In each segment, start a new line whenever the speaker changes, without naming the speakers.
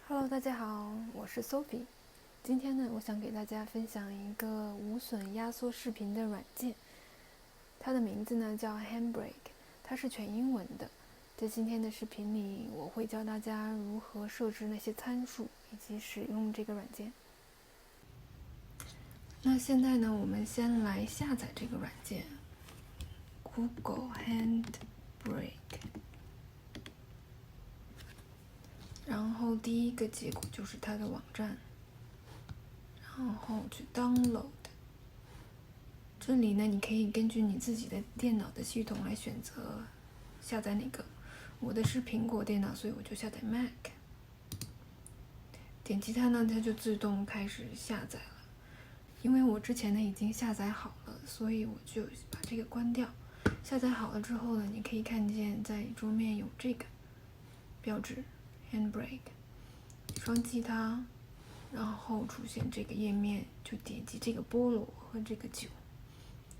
Hello，大家好，我是 Sophie。今天呢，我想给大家分享一个无损压缩视频的软件，它的名字呢叫 Handbrake， 它是全英文的。在今天的视频里，我会教大家如何设置那些参数以及使用这个软件。那现在呢，我们先来下载这个软件 ，Google Handbrake。然后第一个结果就是它的网站，然后去 download。这里呢，你可以根据你自己的电脑的系统来选择下载哪个。我的是苹果电脑，所以我就下载 Mac。点击它呢，它就自动开始下载了。因为我之前呢已经下载好了，所以我就把这个关掉。下载好了之后呢，你可以看见在桌面有这个标志 Handbrake， 双击它，然后出现这个页面，就点击这个菠萝和这个9，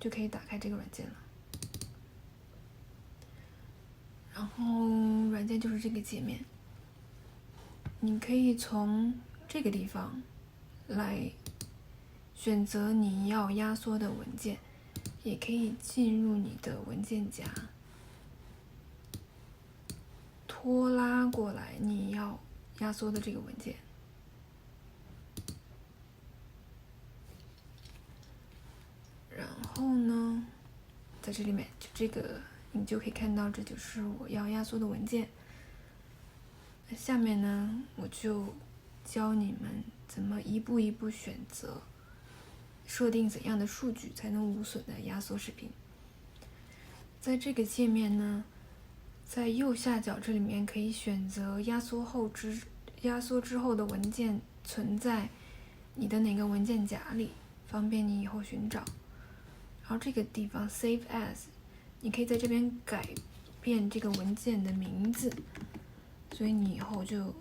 就可以打开这个软件了。然后软件就是这个界面，你可以从这个地方来选择你要压缩的文件，也可以进入你的文件夹，拖拉过来你要压缩的这个文件。然后呢，在这里面就这个你就可以看到，这就是我要压缩的文件。下面呢，我就教你们怎么一步一步选择，设定怎样的数据才能无损的压缩视频。在这个界面呢，在右下角这里面可以选择压缩之后的文件存在你的哪个文件夹里，方便你以后寻找。然后这个地方 Save As， 你可以在这边改变这个文件的名字，所以你以后就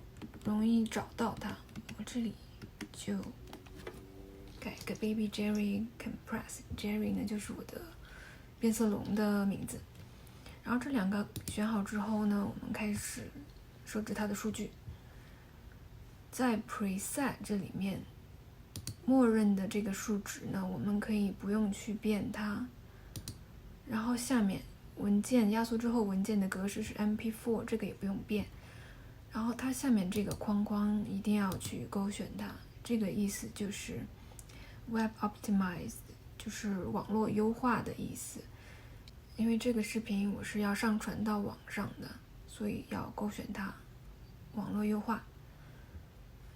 容易找到它。我这里就改个 Baby Jerry Compress，Jerry 呢就是我的变色龙的名字。然后这两个选好之后呢，我们开始设置它的数据。在 Preset 这里面，默认的这个数值呢，我们可以不用去变它。然后下面文件压缩之后，文件的格式是 MP4， 这个也不用变。然后它下面这个框框一定要去勾选它，这个意思就是 Web Optimized， 就是网络优化的意思。因为这个视频我是要上传到网上的，所以要勾选它，网络优化。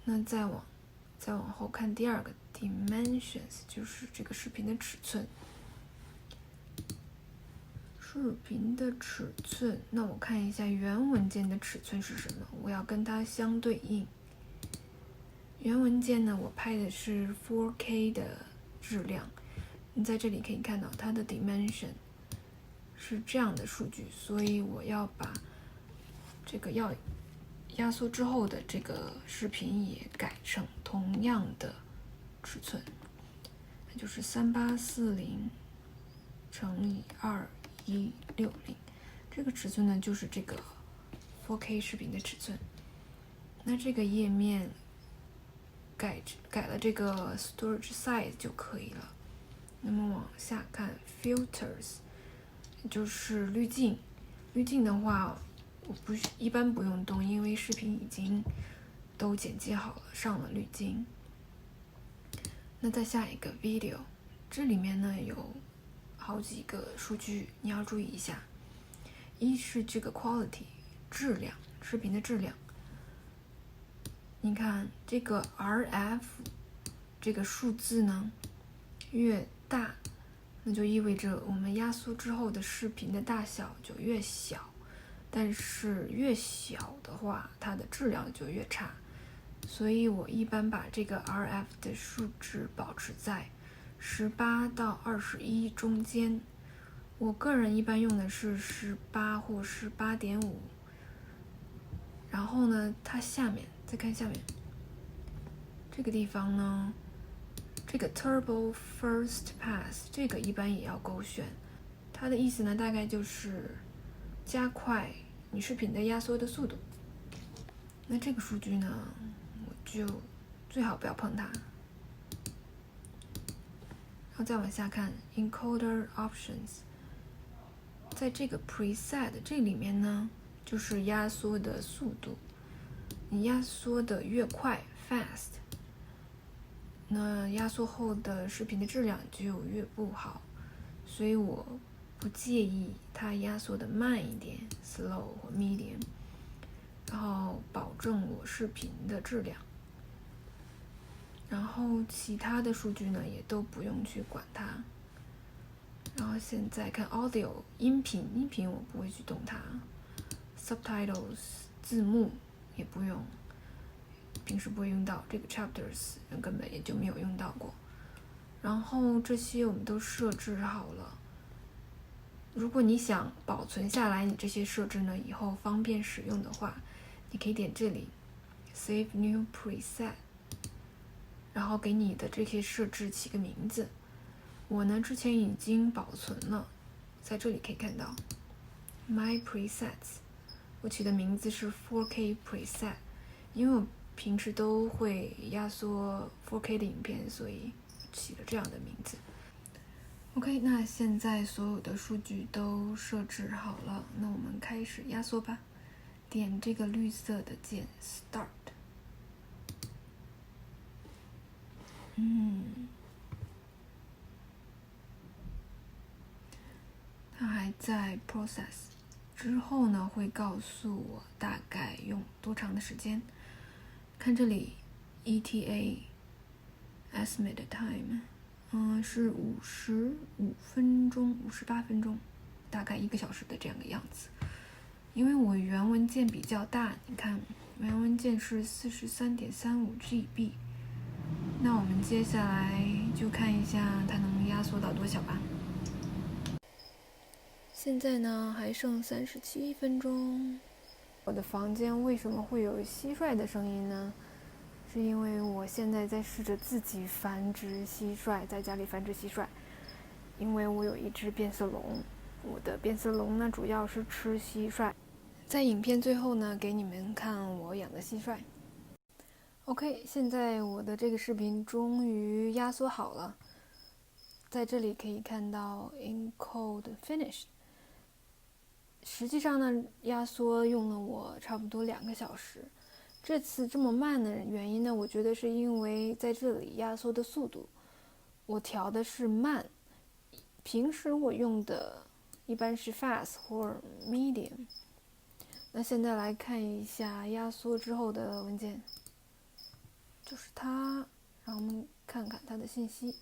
那再往后看第二个 Dimensions， 就是这个视频的尺寸。视频的尺寸，那我看一下原文件的尺寸是什么，我要跟它相对应。原文件呢，我拍的是 4K 的质量，你在这里可以看到它的 dimension 是这样的数据，所以我要把这个要压缩之后的这个视频也改成同样的尺寸，那就是3840乘以2160，这个尺寸呢就是这个 4K 视频的尺寸。那这个页面改了这个 storage size 就可以了。那么往下看 filters， 就是滤镜。滤镜的话，我一般不用动，因为视频已经都剪辑好了，上了滤镜。那再下一个 video， 这里面呢有好几个数据你要注意一下。一是这个 quality 质量，视频的质量。你看这个 RF 这个数字呢越大，那就意味着我们压缩之后的视频的大小就越小，但是越小的话它的质量就越差。所以我一般把这个 RF 的数值保持在18到21中间，我个人一般用的是18或18.5。然后呢，它下面再看下面这个地方呢，这个 Turbo First Pass 这个一般也要勾选，它的意思呢大概就是加快你视频的压缩的速度。那这个数据呢，我就最好不要碰它。然后再往下看 encoder options， 在这个 preset 这里面呢，就是压缩的速度。你压缩的越快 fast， 那压缩后的视频的质量就越不好，所以我不介意它压缩的慢一点 slow 或 medium， 然后保证我视频的质量。然后其他的数据呢也都不用去管它。然后现在看 audio 音频我不会去动它。subtitles 字幕也不用，平时不会用到。这个 chapters 根本也就没有用到过。然后这些我们都设置好了。如果你想保存下来你这些设置呢，以后方便使用的话，你可以点这里 Save New Preset， 然后给你的这些设置起个名字。我呢之前已经保存了，在这里可以看到 My Presets， 我起的名字是 4K Preset， 因为我平时都会压缩 4K 的影片，所以起了这样的名字。OK， 那现在所有的数据都设置好了，那我们开始压缩吧。点这个绿色的键 Start。它还在 process， 之后呢会告诉我大概用多长的时间。看这里 ETA Estimated Time，是55分钟、58分钟，大概1个小时的这样的样子。因为我原文件比较大，你看原文件是 43.35 GB， 那我们接下来就看一下它能压缩到多小吧。现在呢还剩37分钟。我的房间为什么会有蟋蟀的声音呢？是因为我现在在试着自己繁殖蟋蟀，在家里繁殖蟋蟀。因为我有一只变色龙，我的变色龙呢主要是吃蟋蟀。在影片最后呢，给你们看我养的蟋蟀。OK， 现在我的这个视频终于压缩好了，在这里可以看到 encode finished。实际上呢，压缩用了我差不多2个小时。这次这么慢的原因呢，我觉得是因为在这里压缩的速度，我调的是慢。平时我用的一般是 fast 或 medium。那现在来看一下压缩之后的文件，就是它。让我们看看它的信息，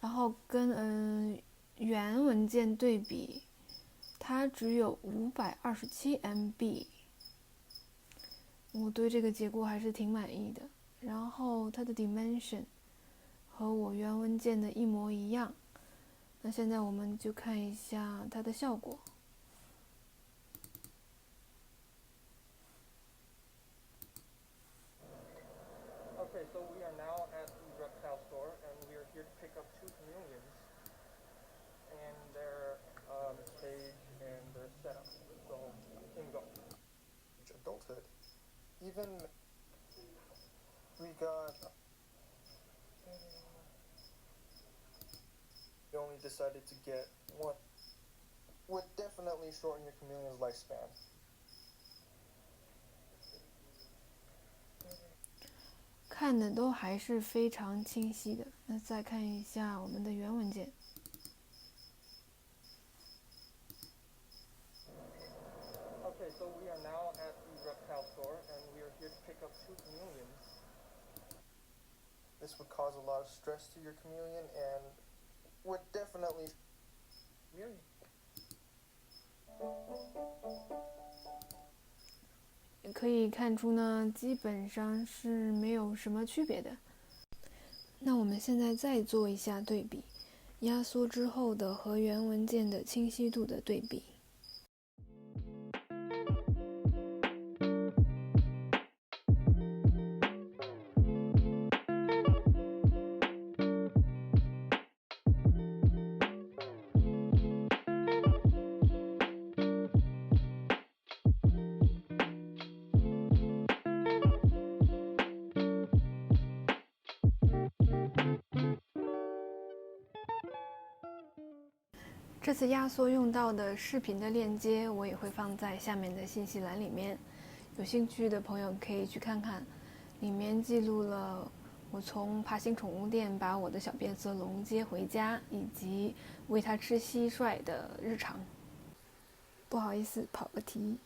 然后跟原文件对比，它只有527 MB， 我对这个结果还是挺满意的。然后它的 dimension 和我原文件的一模一样。那现在我们就看一下它的效果。
Okay, so we are now at the reptile store, and we are here to pick up 2 chameleons and their cage and their setup. So, can go. Adulthood. Even we got. We only decided to get one. Would definitely shorten your chameleon's lifespan.
看的都还是非常清晰的。那再看一下我们的原文件。
Okay, so we are now at the reptile store, and we are here to pick up 2 chameleons. This would cause a lot of stress to your chameleon, and would definitely. Really?
也可以看出呢，基本上是没有什么区别的。那我们现在再做一下对比，压缩之后的和原文件的清晰度的对比。这次压缩用到的视频的链接我也会放在下面的信息栏里面，有兴趣的朋友可以去看看，里面记录了我从爬行宠物店把我的小变色龙接回家，以及喂它吃蟋蟀的日常。不好意思，跑个题。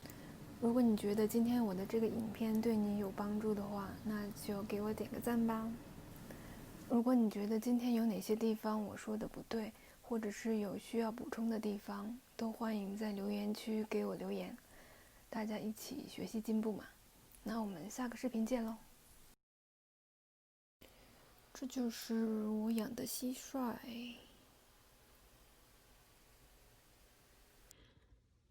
如果你觉得今天我的这个影片对你有帮助的话，那就给我点个赞吧。如果你觉得今天有哪些地方我说的不对，或者是有需要补充的地方，都欢迎在留言区给我留言，大家一起学习进步嘛。那我们下个视频见喽。这就是我养的蟋蟀。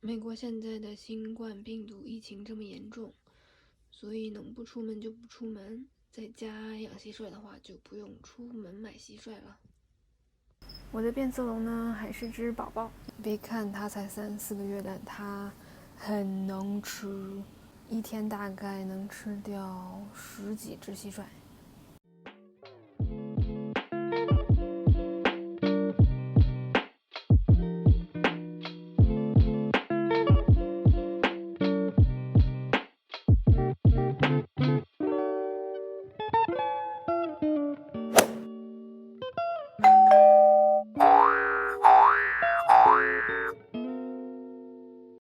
美国现在的新冠病毒疫情这么严重，所以能不出门就不出门，在家养蟋蟀的话就不用出门买蟋蟀了。我的变色龙呢还是只宝宝，别看它才3、4个月，但它很能吃，一天大概能吃掉10几只蟋蟀。